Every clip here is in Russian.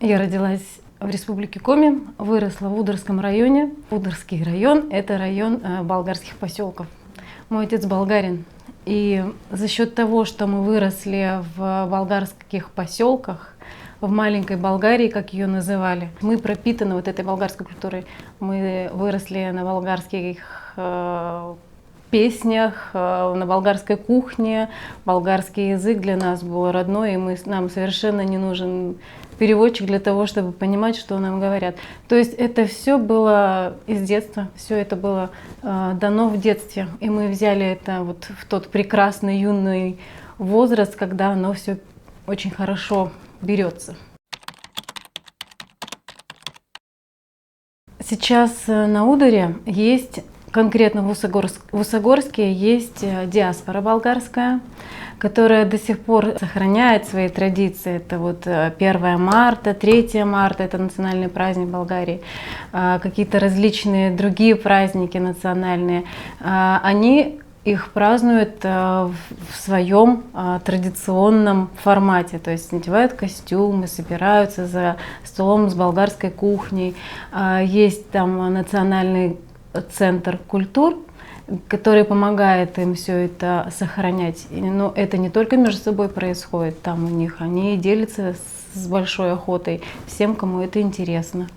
Я родилась в Республике Коми, выросла в Удырском районе. Удырский район – это район болгарских поселков. Мой отец болгарин. И за счет того, что мы выросли в болгарских поселках, в маленькой Болгарии, как ее называли, мы пропитаны вот этой болгарской культурой. Мы выросли на болгарских песнях, на болгарской кухне. Болгарский язык для нас был родной, и нам совершенно не нужен переводчик для того, чтобы понимать, что нам говорят. То есть это все было из детства, все это было дано в детстве. И мы взяли это вот в тот прекрасный юный возраст, когда оно все очень хорошо берется. Сейчас на Удыре есть, конкретно в Усогорске, есть диаспора болгарская, которая до сих пор сохраняет свои традиции. Это вот 1 марта, 3 марта, это национальный праздник Болгарии, какие-то различные другие праздники национальные. Они их празднуют в своем традиционном формате, то есть надевают костюмы, собираются за столом с болгарской кухней. Есть там национальный центр культур, который помогает им все это сохранять. Но это не только между собой происходит, там у них они делятся с большой охотой всем, кому это интересно.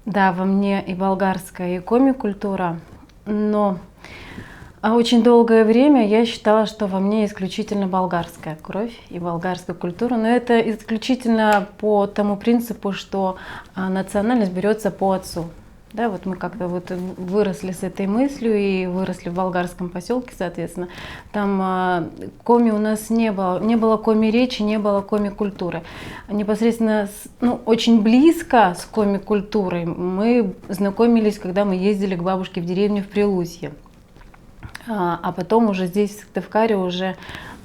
Да, во мне и болгарская, и коми-культура, но очень долгое время я считала, что во мне исключительно болгарская кровь и болгарская культура, но это исключительно по тому принципу, что национальность берется по отцу. Да, вот мы как-то вот выросли с этой мыслью и выросли в болгарском поселке, соответственно. Там коми у нас не было коми-речи, не было коми-культуры. Непосредственно, очень близко с коми-культурой мы знакомились, когда мы ездили к бабушке в деревню в Прилусье. А потом уже здесь, в Сыктывкаре, уже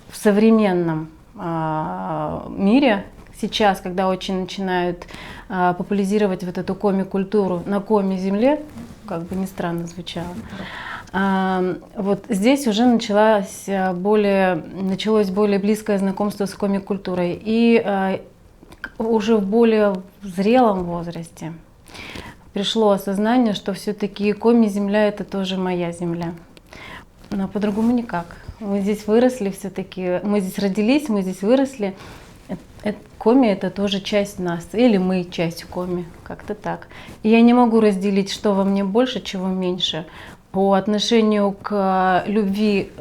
в современном мире, сейчас, когда очень начинают популяризировать вот эту коми-культуру на коми-земле, как бы ни странно звучало, вот здесь уже началось более близкое знакомство с коми-культурой. И уже в более зрелом возрасте пришло осознание, что все-таки коми-земля – это тоже моя земля. Но по-другому никак. Мы здесь выросли все-таки, мы здесь родились, мы здесь выросли. Коми – это тоже часть нас, или мы часть коми, как-то так. И я не могу разделить, что во мне больше, чего меньше. По отношению к любви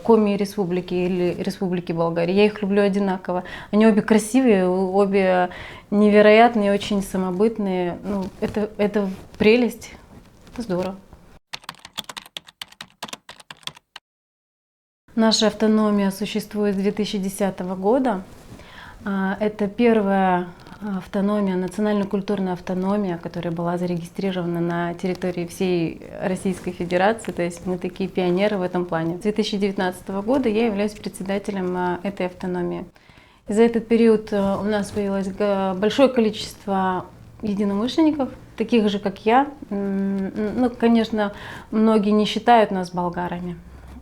коми республики или республики Болгарии, я их люблю одинаково. Они обе красивые, обе невероятные, очень самобытные. Это прелесть, это здорово. Наша автономия существует с 2010 года. Это первая автономия, национально-культурная автономия, которая была зарегистрирована на территории всей Российской Федерации. То есть мы такие пионеры в этом плане. С 2019 года я являюсь председателем этой автономии. И за этот период у нас появилось большое количество единомышленников, таких же, как я. Конечно, многие не считают нас болгарами.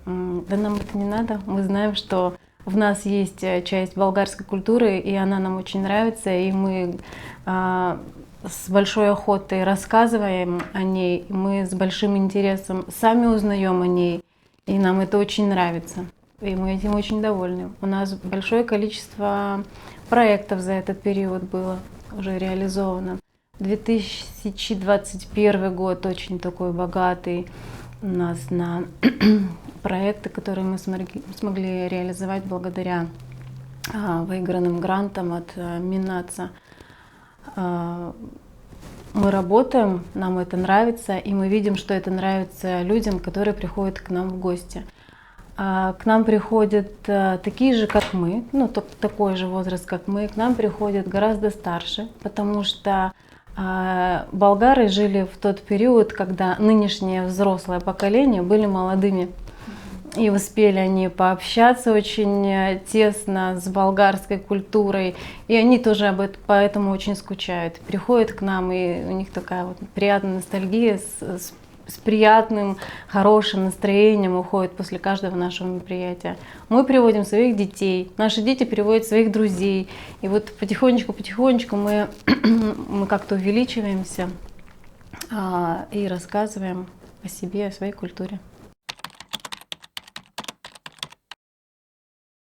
Да нам это не надо. Мы знаем, что в нас есть часть болгарской культуры, и она нам очень нравится, и мы с большой охотой рассказываем о ней, мы с большим интересом сами узнаем о ней, и нам это очень нравится, и мы этим очень довольны. У нас большое количество проектов за этот период было уже реализовано. 2021 год очень такой богатый у нас на проекты, которые мы смогли реализовать благодаря выигранным грантам от Миннаца. Мы работаем, нам это нравится, и мы видим, что это нравится людям, которые приходят к нам в гости. К нам приходят такие же, как мы, такой же возраст, как мы, к нам приходят гораздо старше, потому что болгары жили в тот период, когда нынешнее взрослое поколение были молодыми. И успели они пообщаться очень тесно с болгарской культурой. И они тоже поэтому очень скучают. Приходят к нам, и у них такая вот приятная ностальгия с приятным, хорошим настроением уходят после каждого нашего мероприятия. Мы приводим своих детей, наши дети приводят своих друзей. И вот потихонечку мы как-то увеличиваемся и рассказываем о себе, о своей культуре.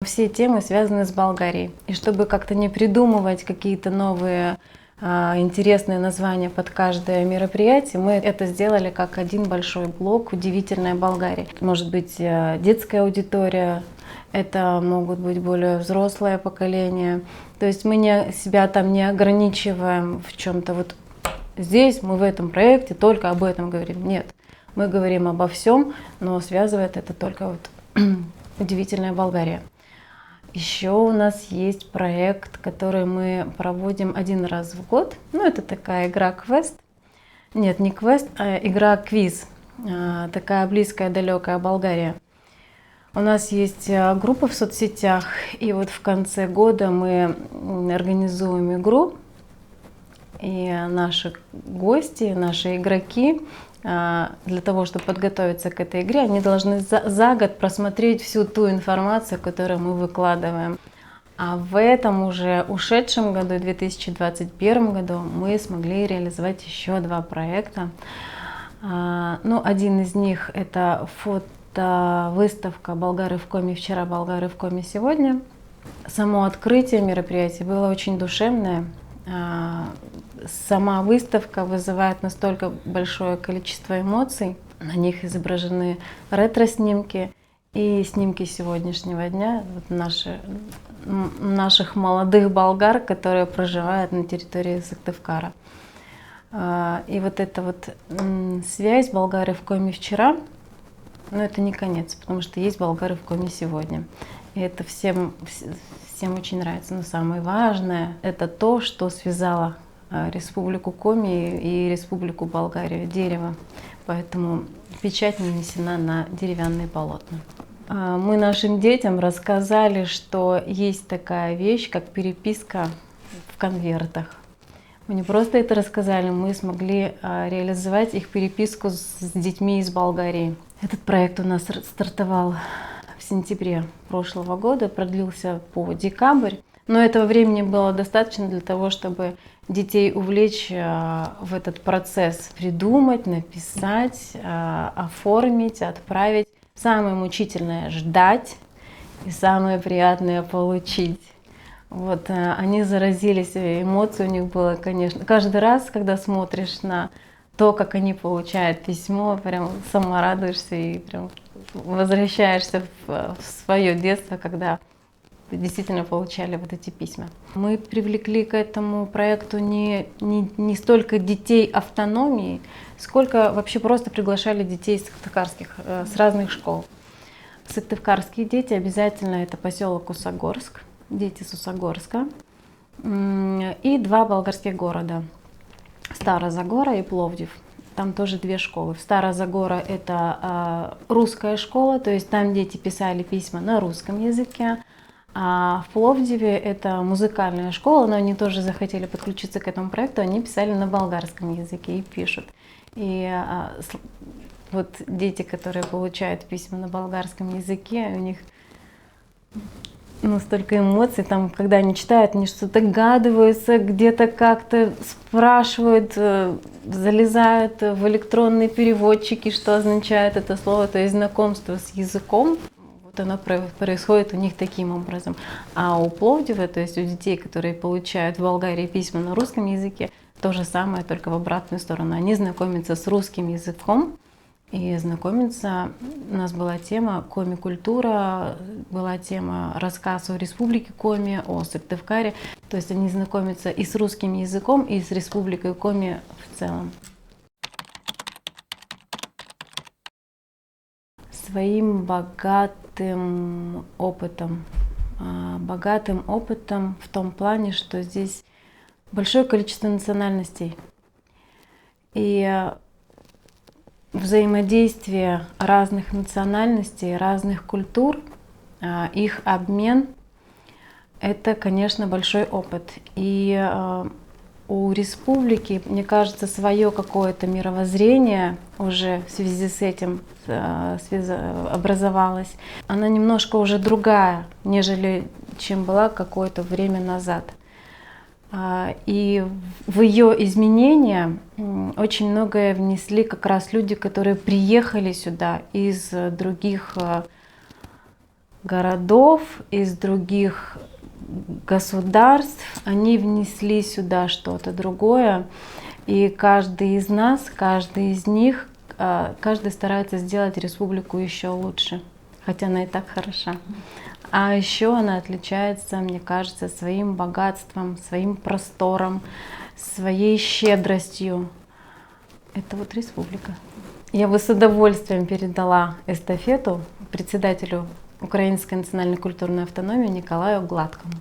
Все темы связаны с Болгарией. И чтобы как-то не придумывать какие-то новые интересные названия под каждое мероприятие, мы это сделали как один большой блок «Удивительная Болгария». Может быть, детская аудитория, это могут быть более взрослое поколение. То есть мы себя там не ограничиваем в чем-то. Вот здесь мы в этом проекте только об этом говорим. Нет, мы говорим обо всем, но связывает это только вот «Удивительная Болгария». Еще у нас есть проект, который мы проводим один раз в год. Ну, это такая игра-квест. Нет, не квест, а игра-квиз. Такая близкая, далекая Болгария. У нас есть группа в соцсетях, и вот в конце года мы организуем игру. И наши гости, наши игроки, для того, чтобы подготовиться к этой игре, они должны за год просмотреть всю ту информацию, которую мы выкладываем. А в этом уже ушедшем году, 2021 году, мы смогли реализовать еще 2 проекта. Ну, один из них — это фотовыставка «Болгары в Коми вчера, болгары в Коми сегодня». Само открытие мероприятия было очень душевное. Сама выставка вызывает настолько большое количество эмоций. На них изображены ретро-снимки и снимки сегодняшнего дня наших молодых болгар, которые проживают на территории Сыктывкара. И вот эта вот связь «Болгары в Коми вчера», но это не конец, потому что есть болгары в Коми сегодня. И это всем очень нравится. Но самое важное — это то, что связало Республику Коми и Республику Болгарию — дерево. Поэтому печать нанесена на деревянные полотна. Мы нашим детям рассказали, что есть такая вещь, как переписка в конвертах. Мы не просто это рассказали, мы смогли реализовать их переписку с детьми из Болгарии. Этот проект у нас стартовал в сентябре прошлого года, продлился по декабрь. Но этого времени было достаточно для того, чтобы детей увлечь в этот процесс, придумать, написать, оформить, отправить. Самое мучительное — ждать, и самое приятное — получить. Вот, они заразились, эмоций у них было, конечно. Каждый раз, когда смотришь на то, как они получают письмо, прям сама радуешься и прям возвращаешься в свое детство, когда действительно получали вот эти письма. Мы привлекли к этому проекту не столько детей автономии, сколько вообще просто приглашали детей сыктывкарских, с разных школ. Сыктывкарские дети обязательно — это поселок Усогорск, дети с Усогорска, и 2 болгарских города — Стара Загора и Пловдив. Там тоже 2 школы. В Стара Загора — это русская школа, то есть там дети писали письма на русском языке. А в Пловдиве это музыкальная школа, но они тоже захотели подключиться к этому проекту, они писали на болгарском языке и пишут. И вот дети, которые получают письма на болгарском языке, у них столько эмоций, там, когда они читают, они что-то догадываются, где-то как-то спрашивают, залезают в электронные переводчики, что означает это слово, то есть знакомство с языком. Оно происходит у них таким образом. А у Пловдива, то есть у детей, которые получают в Болгарии письма на русском языке, то же самое, только в обратную сторону. Они знакомятся с русским языком и знакомятся. У нас была тема Коми-культура, была тема рассказ о Республике Коми, о Сыктывкаре. То есть они знакомятся и с русским языком, и с Республикой Коми в целом. Своим богатым опытом в том плане, что здесь большое количество национальностей. И взаимодействие разных национальностей, разных культур, их обмен — это, конечно, большой опыт. И у республики, мне кажется, свое какое-то мировоззрение уже в связи с этим образовалось. Она немножко уже другая, нежели чем была какое-то время назад. И в ее изменения очень многое внесли как раз люди, которые приехали сюда из других городов, из других государств. Они внесли сюда что-то другое. И каждый из нас, каждый из них, каждый старается сделать республику еще лучше, хотя она и так хороша. А еще она отличается, мне кажется, своим богатством, своим простором, своей щедростью. Это вот республика. Я бы с удовольствием передала эстафету председателю Украинской национальной культурной автономии Николаю Гладкому.